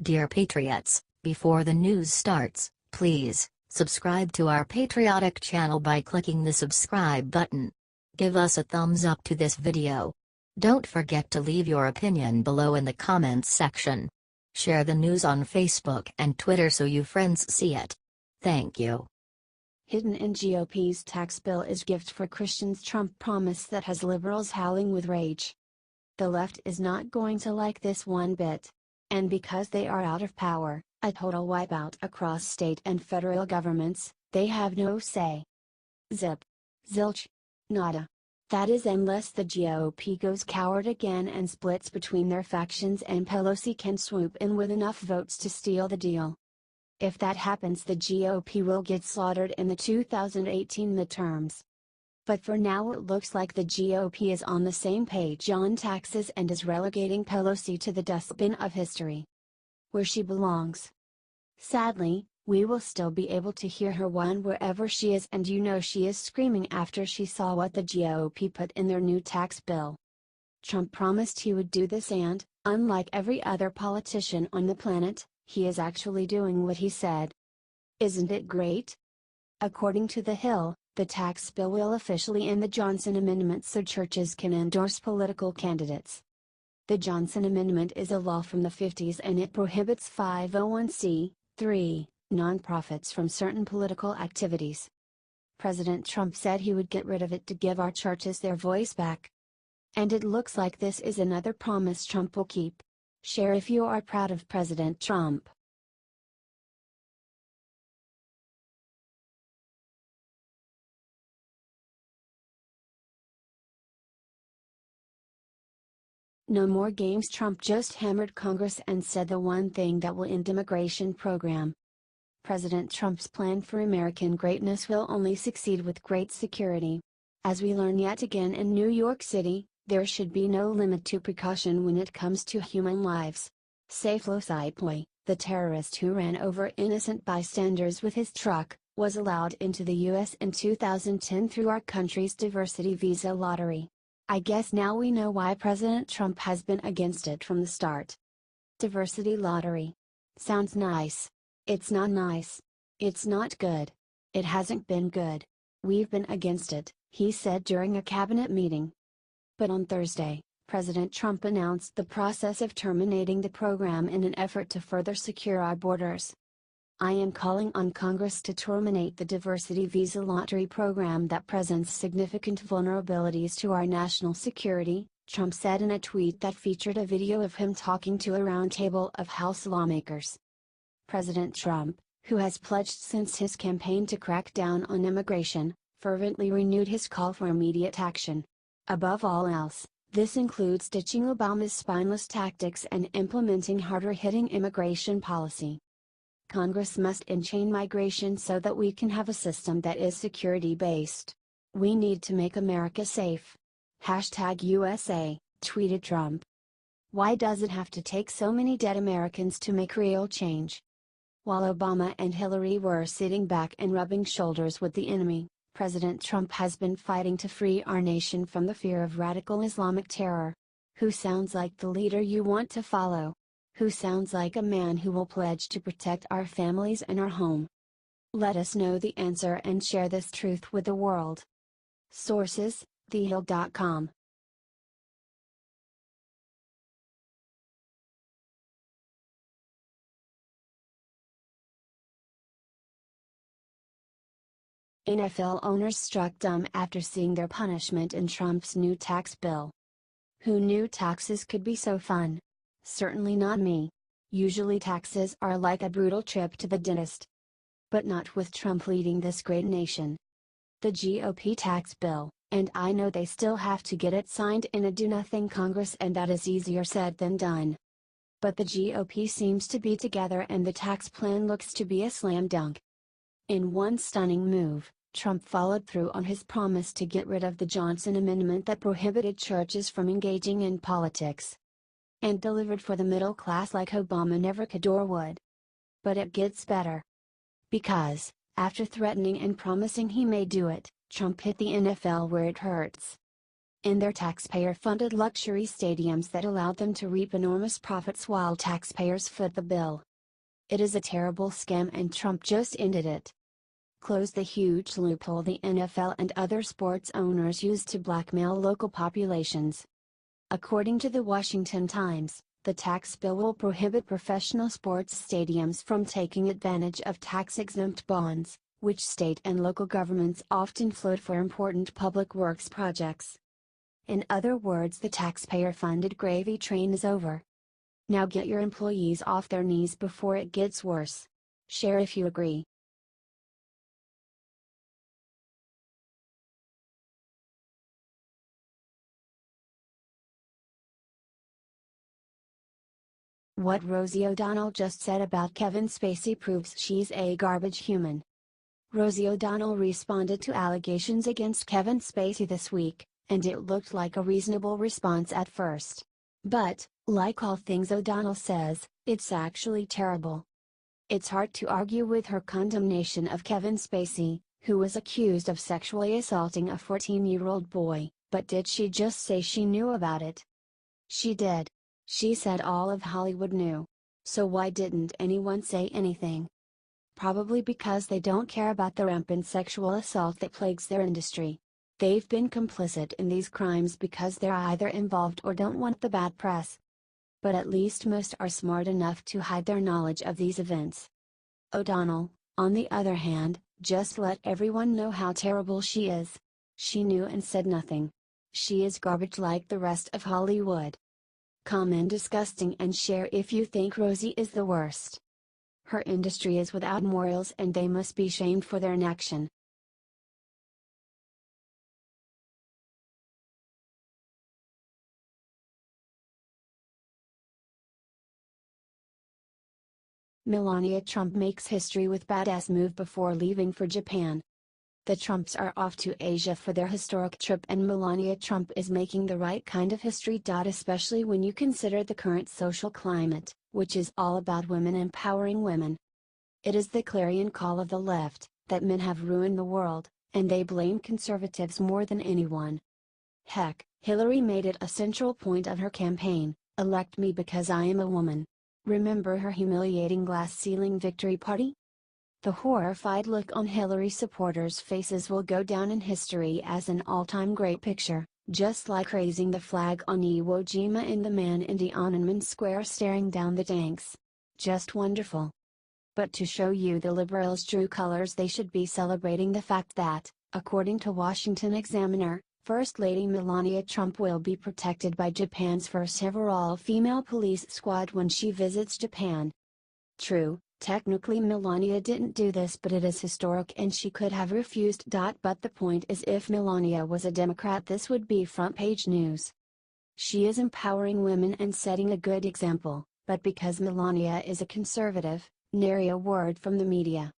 Dear Patriots, before the news starts, please subscribe to our patriotic channel by clicking the subscribe button. Give us a thumbs up to this video. Don't forget to leave your opinion below in the comments section. Share the news on Facebook and Twitter so you friends see it. Thank you. Hidden in GOP's tax bill is gift for Christians. Trump promise that has liberals howling with rage. The left is not going to like this one bit. And because they are out of power, a total wipeout across state and federal governments, they have no say. Zip. Zilch. Nada. That is unless the GOP goes coward again and splits between their factions and Pelosi can swoop in with enough votes to steal the deal. If that happens, the GOP will get slaughtered in the 2018 midterms. But for now it looks like the GOP is on the same page on taxes and is relegating Pelosi to the dustbin of history, where she belongs. Sadly, we will still be able to hear her whine wherever she is, and you know she is screaming after she saw what the GOP put in their new tax bill. Trump promised he would do this, and, unlike every other politician on the planet, he is actually doing what he said. Isn't it great? According to The Hill, the tax bill will officially end the Johnson Amendment so churches can endorse political candidates. The Johnson Amendment is a law from the 50s and it prohibits 501c3 nonprofits from certain political activities. President Trump said he would get rid of it to give our churches their voice back. And it looks like this is another promise Trump will keep. Share if you are proud of President Trump. No more games. Trump just hammered Congress and said the one thing that will end immigration program. President Trump's plan for American greatness will only succeed with great security. As we learn yet again in New York City, there should be no limit to precaution when it comes to human lives. Say Pelosi, the terrorist who ran over innocent bystanders with his truck, was allowed into the U.S. in 2010 through our country's diversity visa lottery. I guess now we know why President Trump has been against it from the start. Diversity lottery. Sounds nice. It's not nice. It's not good. It hasn't been good. We've been against it, he said during a cabinet meeting. But on Thursday, President Trump announced the process of terminating the program in an effort to further secure our borders. I am calling on Congress to terminate the diversity visa lottery program that presents significant vulnerabilities to our national security, Trump said in a tweet that featured a video of him talking to a roundtable of House lawmakers. President Trump, who has pledged since his campaign to crack down on immigration, fervently renewed his call for immediate action. Above all else, this includes ditching Obama's spineless tactics and implementing harder-hitting immigration policy. Congress must enchain migration so that we can have a system that is security-based. We need to make America safe. #USA, tweeted Trump. Why does it have to take so many dead Americans to make real change? While Obama and Hillary were sitting back and rubbing shoulders with the enemy, President Trump has been fighting to free our nation from the fear of radical Islamic terror. Who sounds like the leader you want to follow? Who sounds like a man who will pledge to protect our families and our home? Let us know the answer and share this truth with the world. Sources: thehill.com. NFL owners struck dumb after seeing their punishment in Trump's new tax bill. Who knew taxes could be so fun? Certainly not me. Usually taxes are like a brutal trip to the dentist. But not with Trump leading this great nation. The GOP tax bill, and I know they still have to get it signed in a do-nothing Congress, and that is easier said than done. But the GOP seems to be together and the tax plan looks to be a slam dunk. In one stunning move, Trump followed through on his promise to get rid of the Johnson Amendment that prohibited churches from engaging in politics. And delivered for the middle class like Obama never could or would. But it gets better. Because, after threatening and promising he may do it, Trump hit the NFL where it hurts. in their taxpayer-funded luxury stadiums that allowed them to reap enormous profits while taxpayers foot the bill. It is a terrible scam and Trump just ended it. Close the huge loophole the NFL and other sports owners use to blackmail local populations. According to the Washington Times, the tax bill will prohibit professional sports stadiums from taking advantage of tax-exempt bonds, which state and local governments often float for important public works projects. In other words, the taxpayer-funded gravy train is over. Now get your employees off their knees before it gets worse. Share if you agree. What Rosie O'Donnell just said about Kevin Spacey proves she's a garbage human. Rosie O'Donnell responded to allegations against Kevin Spacey this week, and it looked like a reasonable response at first. But, like all things O'Donnell says, it's actually terrible. It's hard to argue with her condemnation of Kevin Spacey, who was accused of sexually assaulting a 14-year-old boy, but did she just say she knew about it? She did. She said all of Hollywood knew. So why didn't anyone say anything? Probably because they don't care about the rampant sexual assault that plagues their industry. They've been complicit in these crimes because they're either involved or don't want the bad press. But at least most are smart enough to hide their knowledge of these events. O'Donnell, on the other hand, just let everyone know how terrible she is. She knew and said nothing. She is garbage like the rest of Hollywood. Comment disgusting and share if you think Rosie is the worst. Her industry is without morals and they must be shamed for their inaction. Melania Trump makes history with badass move before leaving for Japan. The Trumps are off to Asia for their historic trip and Melania Trump is making the right kind of history. Especially when you consider the current social climate, which is all about women empowering women. It is the clarion call of the left, that men have ruined the world, and they blame conservatives more than anyone. Heck, Hillary made it a central point of her campaign, elect me because I am a woman. Remember her humiliating glass ceiling victory party? The horrified look on Hillary supporters' faces will go down in history as an all-time great picture, just like raising the flag on Iwo Jima and the man in Tiananmen Square staring down the tanks. Just wonderful. But to show you the liberals' true colors, they should be celebrating the fact that, according to Washington Examiner, First Lady Melania Trump will be protected by Japan's first ever all-female police squad when she visits Japan. True, technically Melania didn't do this, but it is historic and she could have refused. But the point is, if Melania was a Democrat, this would be front-page news. She is empowering women and setting a good example, but because Melania is a conservative, nary a word from the media.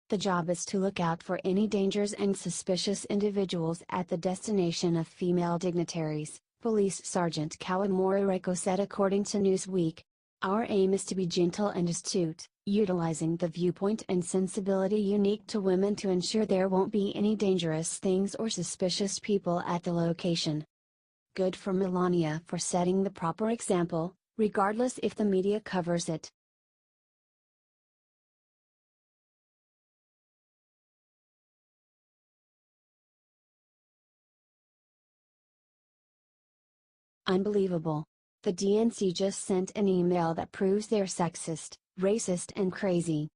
The job is to look out for any dangers and suspicious individuals at the destination of female dignitaries, Police Sergeant Kawamori Reiko said according to Newsweek. Our aim is to be gentle and astute, utilizing the viewpoint and sensibility unique to women to ensure there won't be any dangerous things or suspicious people at the location. Good for Melania for setting the proper example, regardless if the media covers it. Unbelievable. The DNC just sent an email that proves they're sexist, racist and crazy.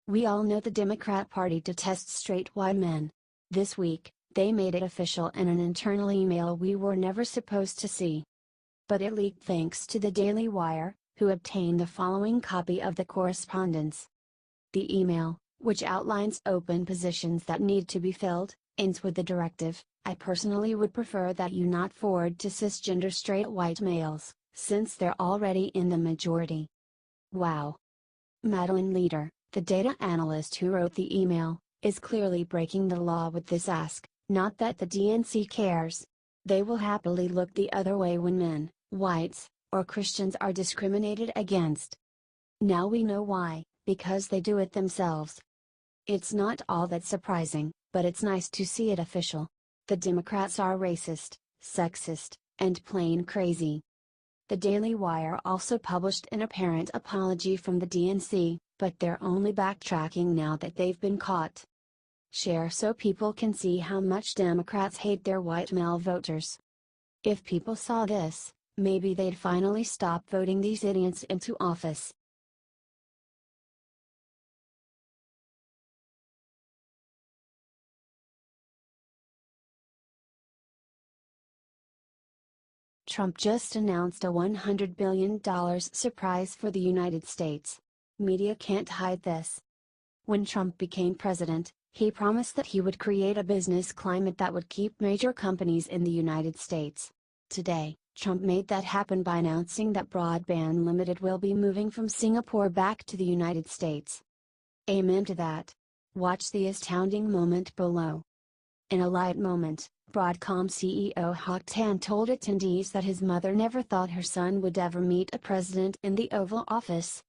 We all know the Democrat Party detests straight white men. This week, they made it official in an internal email we were never supposed to see. But it leaked thanks to the Daily Wire, who obtained the following copy of the correspondence. The email, which outlines open positions that need to be filled, ends with the directive, I personally would prefer that you not forward to cisgender straight white males, since they're already in the majority. Wow. Madeline Leader, the data analyst who wrote the email, is clearly breaking the law with this ask, not that the DNC cares. They will happily look the other way when men, whites, or Christians are discriminated against. Now we know why, because they do it themselves. It's not all that surprising, but it's nice to see it official. The Democrats are racist, sexist, and plain crazy. The Daily Wire also published an apparent apology from the DNC, but they're only backtracking now that they've been caught. Share so people can see how much Democrats hate their white male voters. If people saw this, maybe they'd finally stop voting these idiots into office. Trump just announced a $100 billion surprise for the United States. Media can't hide this. When Trump became president, he promised that he would create a business climate that would keep major companies in the United States. Today, Trump made that happen by announcing that Broadband Limited will be moving from Singapore back to the United States. Amen to that. Watch the astounding moment below. In a light moment, Broadcom CEO Hock Tan told attendees that his mother never thought her son would ever meet a president in the Oval Office.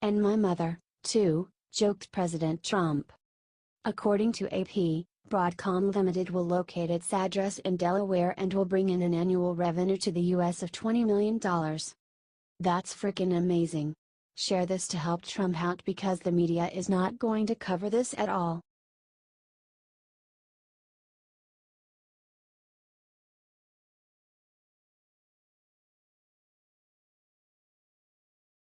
"And my mother, too," joked President Trump. According to AP, Broadcom Limited will locate its address in Delaware and will bring in an annual revenue to the US of $20 million. That's frickin' amazing. Share this to help Trump out because the media is not going to cover this at all.